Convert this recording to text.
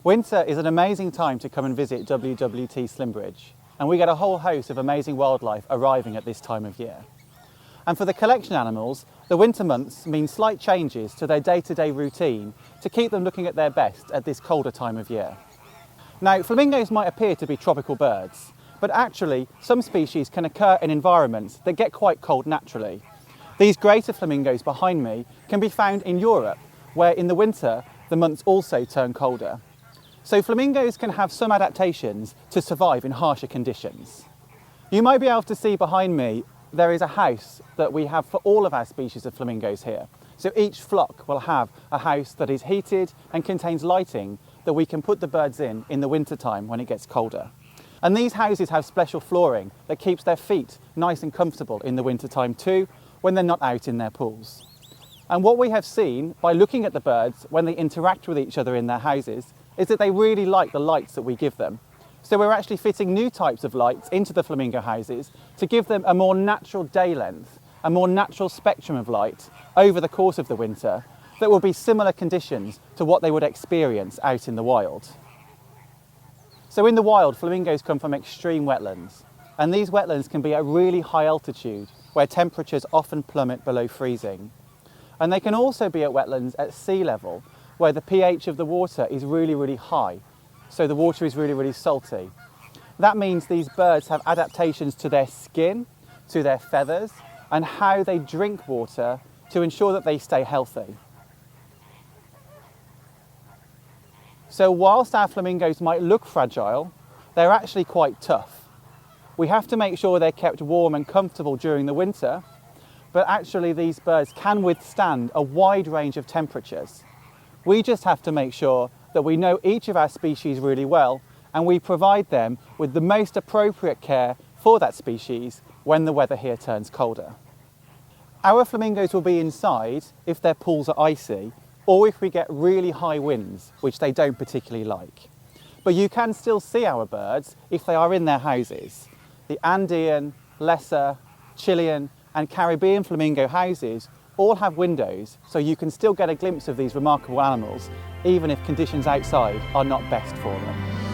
Winter is an amazing time to come and visit WWT Slimbridge, and we get a whole host of amazing wildlife arriving at this time of year. And for the collection animals, the winter months mean slight changes to their day-to-day routine to keep them looking at their best at this colder time of year. Now, flamingos might appear to be tropical birds, but actually some species can occur in environments that get quite cold naturally. These greater flamingos behind me can be found in Europe, where in the winter the months also turn colder. So flamingos can have some adaptations to survive in harsher conditions. You might be able to see behind me there is a house that we have for all of our species of flamingos here. So each flock will have a house that is heated and contains lighting that we can put the birds in the winter time when it gets colder. And these houses have special flooring that keeps their feet nice and comfortable in the winter time too, when they're not out in their pools. And what we have seen by looking at the birds when they interact with each other in their houses is that they really like the lights that we give them. So we're actually fitting new types of lights into the flamingo houses to give them a more natural day length, a more natural spectrum of light over the course of the winter that will be similar conditions to what they would experience out in the wild. So in the wild, flamingos come from extreme wetlands, and these wetlands can be at really high altitude where temperatures often plummet below freezing. And they can also be at wetlands at sea level where the pH of the water is really, really high. So the water is really, really salty. That means these birds have adaptations to their skin, to their feathers, and how they drink water to ensure that they stay healthy. So whilst our flamingos might look fragile, they're actually quite tough. We have to make sure they're kept warm and comfortable during the winter, but actually these birds can withstand a wide range of temperatures. We just have to make sure that we know each of our species really well and we provide them with the most appropriate care for that species when the weather here turns colder. Our flamingos will be inside if their pools are icy or if we get really high winds, which they don't particularly like. But you can still see our birds if they are in their houses. The Andean, Lesser, Chilean and Caribbean flamingo houses all have windows, so you can still get a glimpse of these remarkable animals, even if conditions outside are not best for them.